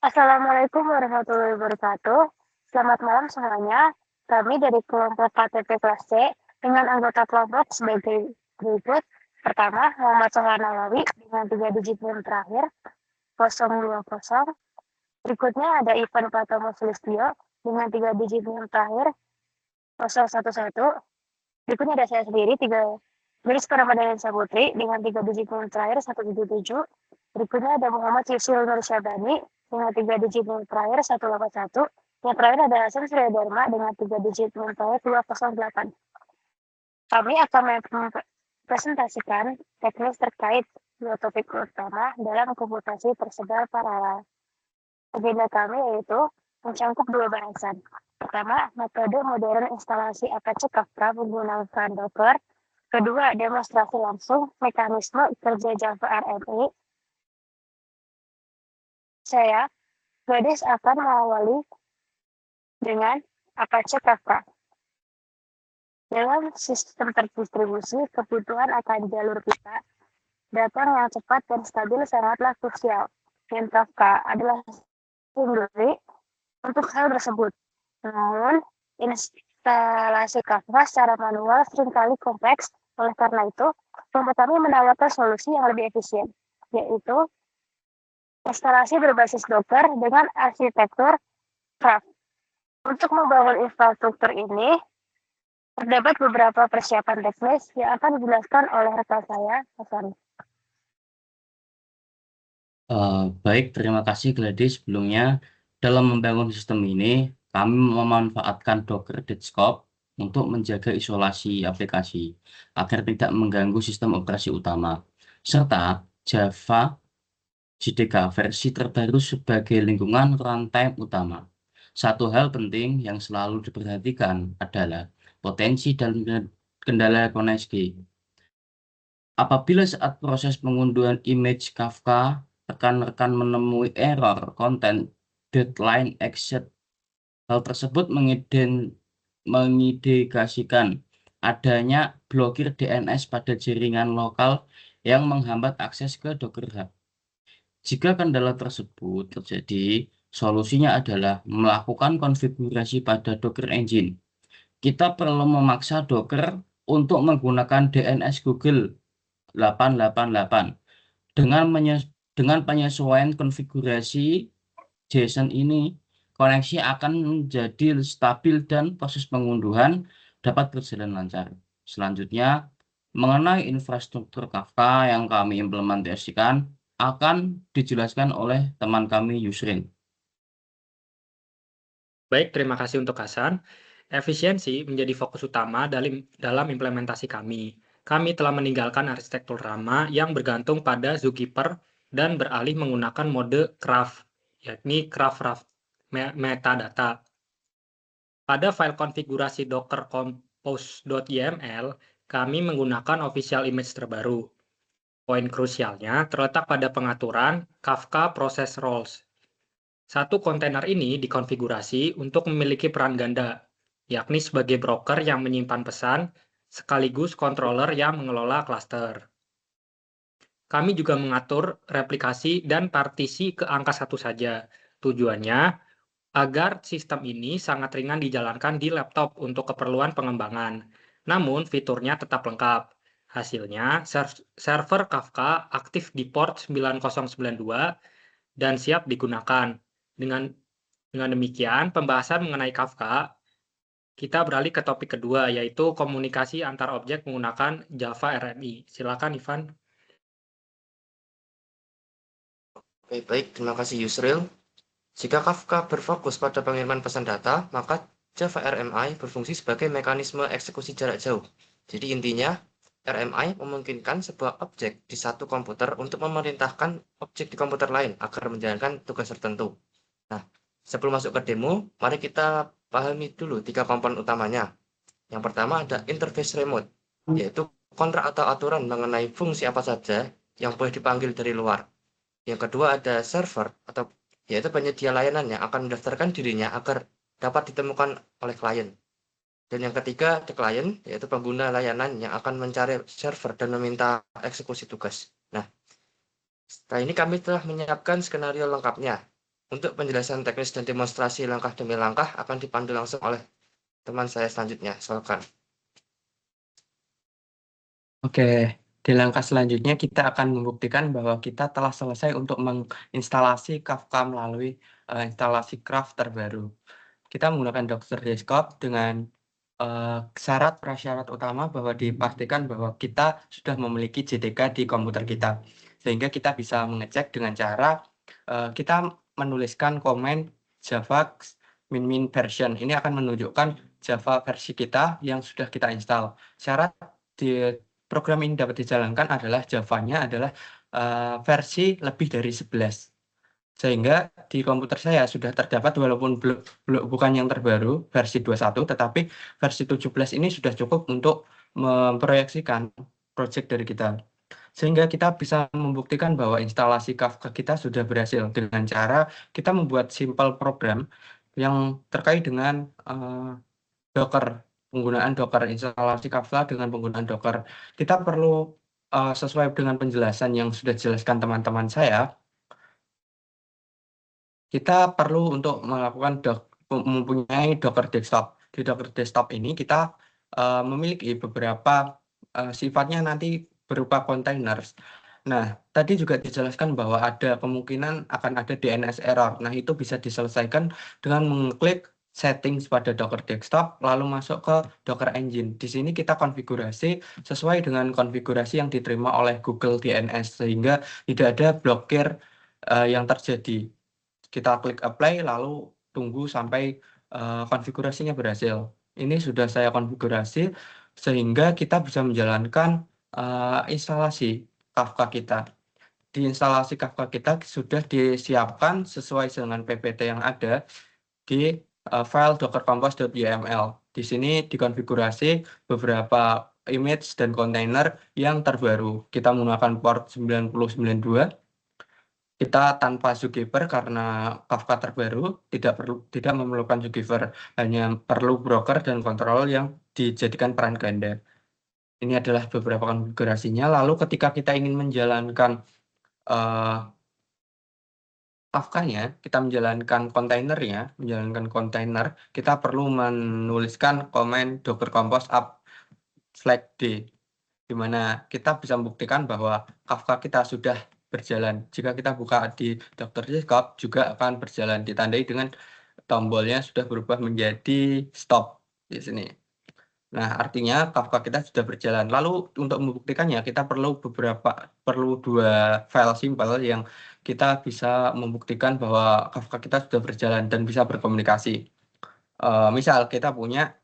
Assalamualaikum warahmatullahi wabarakatuh. Selamat malam semuanya. Kami dari kelompok KTP kelas C dengan anggota kelompok sebagai berikut. Pertama, Muhammad Sohran Nawawi dengan 3 digit NIM terakhir 020. Berikutnya ada Ivan Patomo Sulistyo dengan 3 digit NIM terakhir 011. Berikutnya ada saya sendiri 3 Grace Ramadhan Saputri dengan 3 digit NIM terakhir 177. Berikutnya ada Muhammad Yusil Nur Syabani dengan 3 digit NIM terakhir 181. Yang terakhir ada Hasan Surya Dharma dengan 3 digit NIM terakhir 208. Kami akan mempresentasikan teknis terkait dua topik utama dalam komputasi tersebar paralel. Agenda kami yaitu mencangkup dua bahasan. Pertama, metode modern instalasi Apache Kafka menggunakan Docker. Kedua, demonstrasi langsung mekanisme kerja Java RMI. Saya, Gadis, akan mengawali dengan Apache Kafka. Dalam sistem terdistribusi, kebutuhan akan jalur kita datang yang cepat dan stabil sangatlah krusial. Dan Kafka adalah sumber untuk hal tersebut. Namun, instalasi Kafka secara manual seringkali kompleks. Oleh karena itu, kelompok kami menawarkan solusi yang lebih efisien, yaitu instalasi berbasis Docker dengan arsitektur Craft. Untuk membangun infrastruktur ini, terdapat beberapa persiapan teknis yang akan dijelaskan oleh rekan saya, Hasan. Baik, terima kasih Gladys. Sebelumnya, dalam membangun sistem ini, kami memanfaatkan Docker Desktop untuk menjaga isolasi aplikasi agar tidak mengganggu sistem operasi utama, serta Java JDK versi terbaru sebagai lingkungan runtime utama. Satu hal penting yang selalu diperhatikan adalah potensi dan kendala koneksi. Apabila saat proses pengunduhan image Kafka, rekan-rekan menemui error konten deadline exit, hal tersebut mengindikasikan adanya blokir DNS pada jaringan lokal yang menghambat akses ke Docker Hub. Jika kendala tersebut terjadi, solusinya adalah melakukan konfigurasi pada Docker Engine. Kita perlu memaksa Docker untuk menggunakan DNS Google 888. Dengan penyesuaian konfigurasi JSON ini, koneksi akan menjadi stabil dan proses pengunduhan dapat berjalan lancar. Selanjutnya, mengenai infrastruktur Kafka yang kami implementasikan akan dijelaskan oleh teman kami Yusrin. Baik, terima kasih untuk Hasan. Efisiensi menjadi fokus utama dalam implementasi kami. Kami telah meninggalkan arsitektur lama yang bergantung pada Zookeeper dan beralih menggunakan mode Craft, yakni Craft metadata. Pada file konfigurasi Docker compose.yml, kami menggunakan official image terbaru. Poin krusialnya terletak pada pengaturan Kafka Process Roles. Satu kontainer ini dikonfigurasi untuk memiliki peran ganda, yakni sebagai broker yang menyimpan pesan, sekaligus controller yang mengelola cluster. Kami juga mengatur replikasi dan partisi ke angka 1 saja. Tujuannya, agar sistem ini sangat ringan dijalankan di laptop untuk keperluan pengembangan. Namun, fiturnya tetap lengkap. Hasilnya, server Kafka aktif di port 9092 dan siap digunakan. Dengan demikian, pembahasan mengenai Kafka, kita beralih ke topik kedua, yaitu komunikasi antar objek menggunakan Java RMI. Silakan, Ivan. Baik, terima kasih Yusril. Jika Kafka berfokus pada pengiriman pesan data, maka Java RMI berfungsi sebagai mekanisme eksekusi jarak jauh. Jadi intinya, RMI memungkinkan sebuah objek di satu komputer untuk memerintahkan objek di komputer lain agar menjalankan tugas tertentu. Nah, sebelum masuk ke demo, mari kita pahami dulu 3 komponen utamanya. Yang pertama ada interface remote, yaitu kontrak atau aturan mengenai fungsi apa saja yang boleh dipanggil dari luar. Yang kedua ada server, atau yaitu penyedia layanan yang akan mendaftarkan dirinya agar dapat ditemukan oleh klien. Dan yang ketiga ada klien, yaitu pengguna layanan yang akan mencari server dan meminta eksekusi tugas. Nah, setelah ini kami telah menyiapkan skenario lengkapnya. Untuk penjelasan teknis dan demonstrasi langkah demi langkah akan dipandu langsung oleh teman saya selanjutnya. Silakan. Oke, di langkah selanjutnya kita akan membuktikan bahwa kita telah selesai untuk menginstalasi Kafka melalui instalasi Craft terbaru. Kita menggunakan Docker Desktop dengan syarat prasyarat utama bahwa dipastikan bahwa kita sudah memiliki JDK di komputer kita. Sehingga kita bisa mengecek dengan cara kita menuliskan komen Java min version. Ini akan menunjukkan Java versi kita yang sudah kita install. Syarat di program ini dapat dijalankan adalah Java-nya adalah versi lebih dari 11. Sehingga di komputer saya sudah terdapat walaupun bukan yang terbaru versi 21, tetapi versi 17 ini sudah cukup untuk memproyeksikan project dari kita. Sehingga kita bisa membuktikan bahwa instalasi Kafka kita sudah berhasil dengan cara kita membuat simple program yang terkait dengan Docker, penggunaan Docker, instalasi Kafka dengan penggunaan Docker. Kita perlu sesuai dengan penjelasan yang sudah dijelaskan teman-teman saya, kita perlu untuk melakukan mempunyai Docker Desktop. Di Docker Desktop ini kita memiliki beberapa sifatnya nanti berupa containers. Nah, tadi juga dijelaskan bahwa ada kemungkinan akan ada DNS error. Nah, itu bisa diselesaikan dengan mengklik settings pada Docker Desktop, lalu masuk ke Docker Engine. Di sini kita konfigurasi sesuai dengan konfigurasi yang diterima oleh Google DNS, sehingga tidak ada blokir yang terjadi. Kita klik apply lalu tunggu sampai konfigurasinya berhasil. Ini sudah saya konfigurasi sehingga kita bisa menjalankan instalasi Kafka kita. Di instalasi Kafka kita sudah disiapkan sesuai dengan PPT yang ada di file docker-compose.yml. Di sini dikonfigurasi beberapa image dan kontainer yang terbaru. Kita menggunakan port 9092. Kita tanpa Zookeeper karena Kafka terbaru tidak memerlukan Zookeeper, hanya perlu broker dan kontrol yang dijadikan peran ganda. Ini adalah beberapa konfigurasinya. Lalu ketika kita ingin menjalankan Kafka-nya, kita menjalankan kontainer, kita perlu menuliskan komen docker compose up/d, di mana kita bisa membuktikan bahwa Kafka kita sudah berjalan. Jika kita buka di Docker Desktop juga akan berjalan, ditandai dengan tombolnya sudah berubah menjadi stop di sini. Nah, artinya Kafka kita sudah berjalan. Lalu untuk membuktikannya kita perlu dua file simple yang kita bisa membuktikan bahwa Kafka kita sudah berjalan dan bisa berkomunikasi. Misal kita punya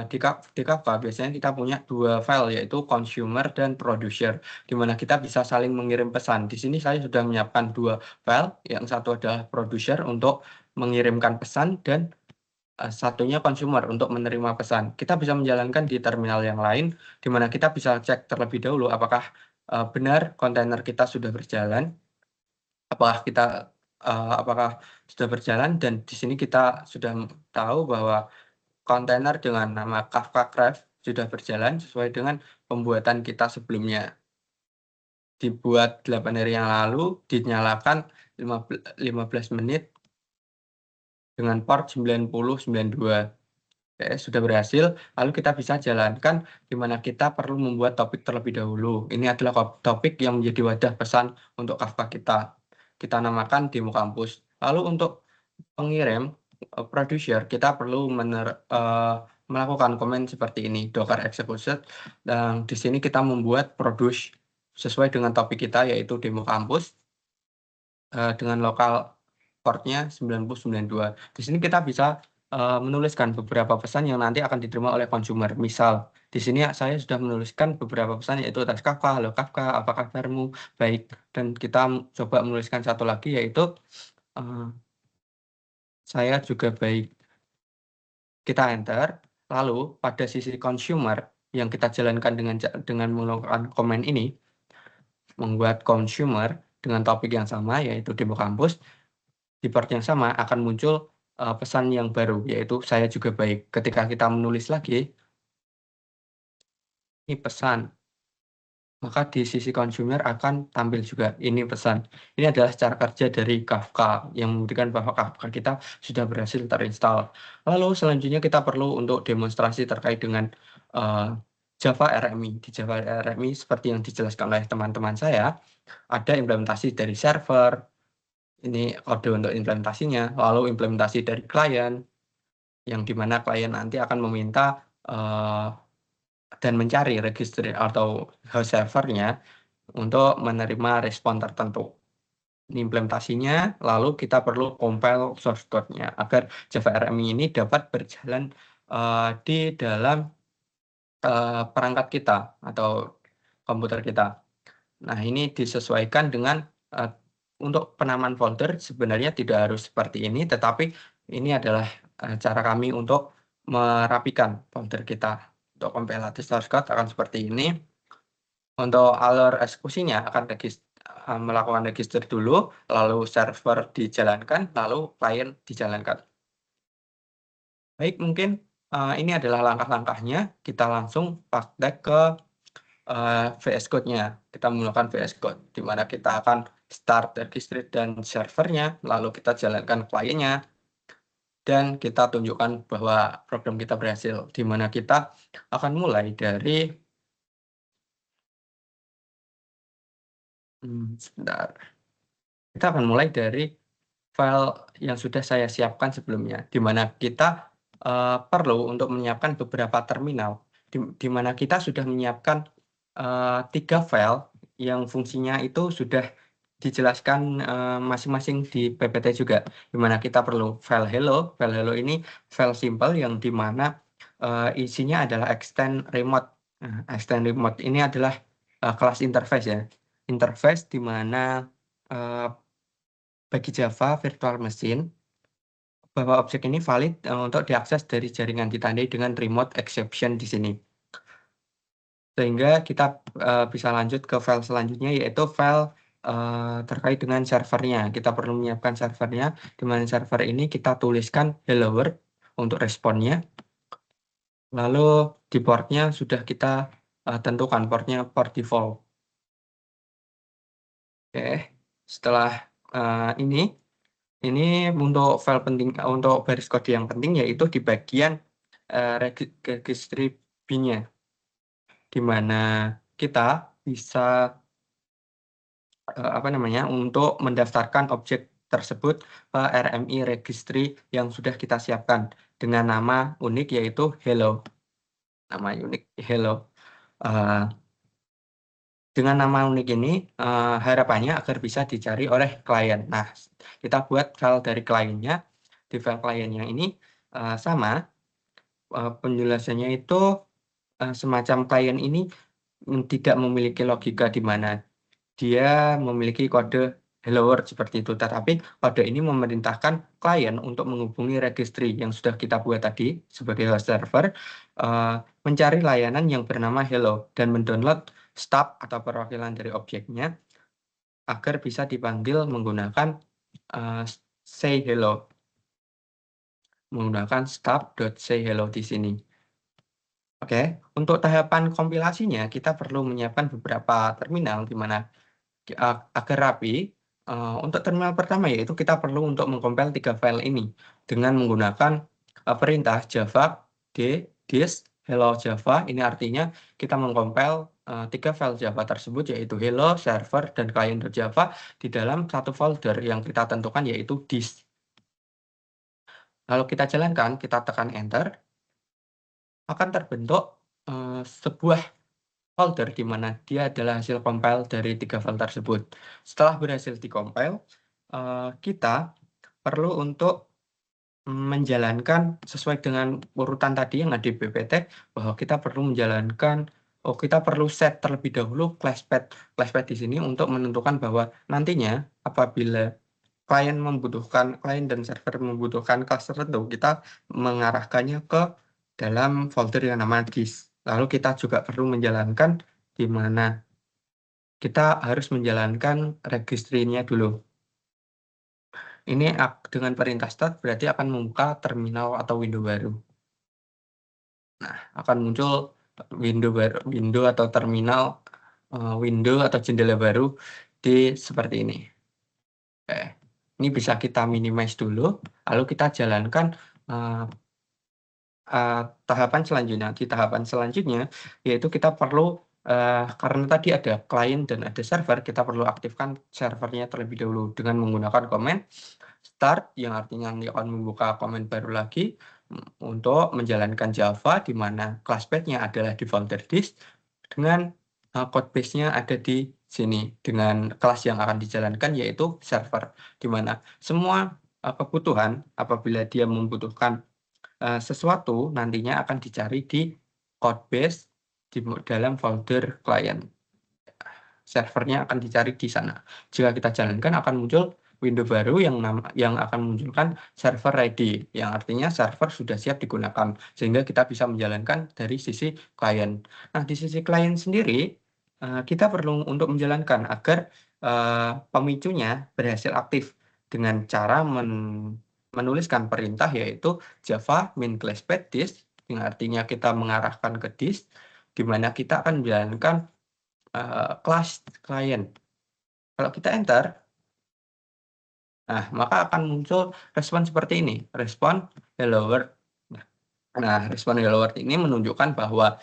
di Kafka biasanya kita punya dua file, yaitu consumer dan producer, di mana kita bisa saling mengirim pesan. Di sini saya sudah menyiapkan dua file, yang satu adalah producer untuk mengirimkan pesan dan satunya consumer untuk menerima pesan. Kita bisa menjalankan di terminal yang lain, di mana kita bisa cek terlebih dahulu apakah benar kontainer kita sudah berjalan, apakah sudah berjalan, dan di sini kita sudah tahu bahwa kontainer dengan nama Kafka Craft sudah berjalan sesuai dengan pembuatan kita sebelumnya. Dibuat 8 hari yang lalu, dinyalakan 15 menit dengan port 9092. Oke, sudah berhasil. Lalu kita bisa jalankan di mana kita perlu membuat topik terlebih dahulu. Ini adalah topik yang menjadi wadah pesan untuk Kafka kita. Kita namakan demo kampus. Lalu untuk pengirim producer, kita perlu melakukan komen seperti ini, docker execute, dan di sini kita membuat produce sesuai dengan topik kita, yaitu demo kampus dengan lokal portnya 9092. Di sini kita bisa menuliskan beberapa pesan yang nanti akan diterima oleh consumer. Misal, di sini saya sudah menuliskan beberapa pesan, yaitu tes Kafka, halo Kafka, apa kabarmu, baik. Dan kita coba menuliskan satu lagi, yaitu saya juga baik. Kita enter, lalu pada sisi consumer yang kita jalankan dengan menggunakan komen ini, membuat consumer dengan topik yang sama, yaitu demo kampus, di port yang sama akan muncul pesan yang baru, yaitu saya juga baik. Ketika kita menulis lagi, ini pesan maka di sisi consumer akan tampil juga ini pesan. Ini adalah cara kerja dari Kafka yang membuktikan bahwa Kafka kita sudah berhasil terinstall. Lalu selanjutnya kita perlu untuk demonstrasi terkait dengan Java RMI. Di Java RMI seperti yang dijelaskan oleh teman-teman saya, ada implementasi dari server, ini kode untuk implementasinya, lalu implementasi dari klien, yang dimana klien nanti akan meminta dan mencari registry atau host servernya untuk menerima respon tertentu. Ini implementasinya, lalu kita perlu compile source code-nya agar Java RMI ini dapat berjalan di dalam perangkat kita atau komputer kita. Nah, ini disesuaikan dengan untuk penamaan folder sebenarnya tidak harus seperti ini, tetapi ini adalah cara kami untuk merapikan folder kita. Untuk compilative source code akan seperti ini. Untuk alur eksekusinya akan melakukan register dulu, lalu server dijalankan, lalu klien dijalankan. Baik, mungkin ini adalah langkah-langkahnya. Kita langsung praktek ke VS Code-nya. Kita menggunakan VS Code, di mana kita akan start registry dan servernya, lalu kita jalankan kliennya, dan kita tunjukkan bahwa program kita berhasil, di mana kita akan mulai dari sebentar. Kita akan mulai dari file yang sudah saya siapkan sebelumnya, di mana kita perlu untuk menyiapkan beberapa terminal, di mana kita sudah menyiapkan 3 file yang fungsinya itu sudah dijelaskan masing-masing di PPT juga, di mana kita perlu file hello. File hello ini file simple yang di mana isinya adalah extend remote. Extend remote ini adalah kelas interface ya. Interface di mana bagi Java virtual machine bahwa objek ini valid untuk diakses dari jaringan, ditandai dengan remote exception di sini. Sehingga kita bisa lanjut ke file selanjutnya, yaitu file terkait dengan servernya. Kita perlu menyiapkan servernya, di mana server ini kita tuliskan hello world untuk responnya. Lalu di portnya sudah kita tentukan portnya port default. Oke, setelah ini untuk file penting, untuk baris kode yang penting yaitu di bagian registry bin-nya, di mana kita bisa untuk mendaftarkan objek tersebut ke RMI registry yang sudah kita siapkan dengan nama unik yaitu hello. Nama unik hello. Dengan nama unik ini harapannya agar bisa dicari oleh klien. Nah, kita buat file dari kliennya. Di file kliennya ini sama penjelasannya itu semacam klien ini tidak memiliki logika, di mana dia memiliki kode hello world seperti itu, tetapi kode ini memerintahkan klien untuk menghubungi registry yang sudah kita buat tadi sebagai host server, mencari layanan yang bernama hello dan mendownload stub atau perwakilan dari objeknya agar bisa dipanggil menggunakan say hello, menggunakan stub.sayhello di sini. Oke, untuk tahapan kompilasinya kita perlu menyiapkan beberapa terminal, di mana agar rapi. Untuk terminal pertama yaitu kita perlu untuk mengkompil 3 file ini dengan menggunakan perintah java dis hello java. Ini artinya kita mengkompil 3 file Java tersebut, yaitu hello, server, dan client.java di dalam satu folder yang kita tentukan yaitu dis. Lalu kita jalankan, kita tekan enter, akan terbentuk sebuah folder di mana dia adalah hasil compile dari 3 file tersebut. Setelah berhasil dikompil, kita perlu untuk menjalankan sesuai dengan urutan tadi yang ada di PPT, bahwa kita perlu menjalankan, kita perlu set terlebih dahulu class path. Class path di sini untuk menentukan bahwa nantinya apabila klien dan server membutuhkan kelas tertentu, kita mengarahkannya ke dalam folder yang nama dis. Lalu kita juga perlu menjalankan, di mana kita harus menjalankan registry-nya dulu. Ini dengan perintah start berarti akan membuka terminal atau window baru. Nah, akan muncul window atau terminal window atau jendela baru di seperti ini. Oke. Ini bisa kita minimize dulu, lalu kita jalankan tahapan selanjutnya. Di tahapan selanjutnya, yaitu kita perlu, karena tadi ada klien dan ada server, kita perlu aktifkan servernya terlebih dahulu dengan menggunakan komen start, yang artinya nanti akan membuka komen baru lagi untuk menjalankan Java, di mana class path-nya adalah di folder disk, dengan code base-nya ada di sini, dengan kelas yang akan dijalankan yaitu server, di mana semua kebutuhan apabila dia membutuhkan sesuatu nantinya akan dicari di code base di dalam folder client. Servernya akan dicari di sana. Jika kita jalankan akan muncul window baru yang akan memunculkan server ready, yang artinya server sudah siap digunakan, sehingga kita bisa menjalankan dari sisi klien. Nah, di sisi klien sendiri, kita perlu untuk menjalankan agar pemicunya berhasil aktif dengan cara menuliskan perintah yaitu Java min class path disk, yang artinya kita mengarahkan ke disk, di mana kita akan menjalankan kelas klien. Kalau kita enter, nah maka akan muncul respon seperti ini, respon hello world. Nah, respon hello world ini menunjukkan bahwa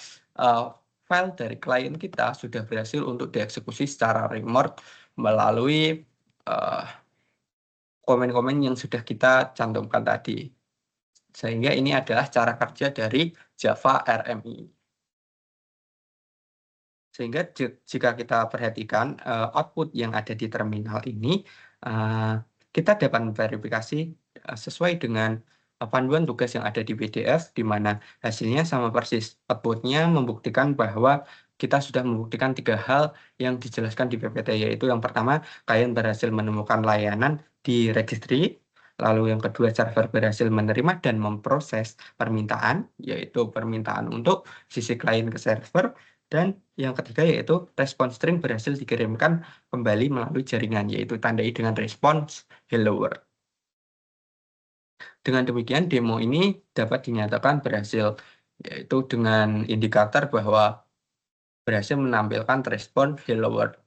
file dari klien kita sudah berhasil untuk dieksekusi secara remote melalui komen-komen yang sudah kita cantumkan tadi. Sehingga ini adalah cara kerja dari Java RMI. Sehingga jika kita perhatikan output yang ada di terminal ini, kita dapat memverifikasi sesuai dengan panduan tugas yang ada di PDF, di mana hasilnya sama persis. Outputnya membuktikan bahwa kita sudah membuktikan 3 hal yang dijelaskan di PPT, yaitu yang pertama, klien berhasil menemukan layanan di registry, lalu yang kedua, server berhasil menerima dan memproses permintaan, yaitu permintaan untuk sisi klien ke server, dan yang ketiga yaitu respon string berhasil dikirimkan kembali melalui jaringan, yaitu tandai dengan respons hello world. Dengan demikian demo ini dapat dinyatakan berhasil, yaitu dengan indikator bahwa berhasil menampilkan respon hello world.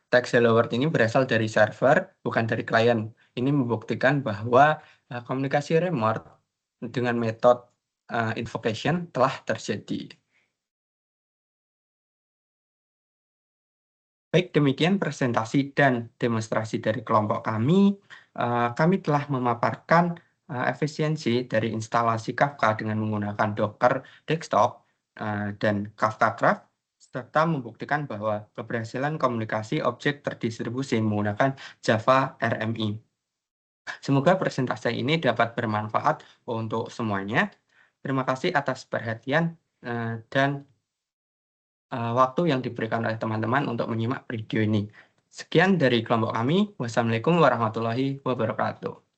Teks hello world ini berasal dari server, bukan dari klien. Ini membuktikan bahwa komunikasi remote dengan metode invocation telah terjadi. Baik, demikian presentasi dan demonstrasi dari kelompok kami. Kami telah memaparkan efisiensi dari instalasi Kafka dengan menggunakan Docker Desktop dan Kafka Craft, serta membuktikan bahwa keberhasilan komunikasi objek terdistribusi menggunakan Java RMI. Semoga presentasi ini dapat bermanfaat untuk semuanya. Terima kasih atas perhatian dan waktu yang diberikan oleh teman-teman untuk menyimak video ini. Sekian dari kelompok kami. Wassalamualaikum warahmatullahi wabarakatuh.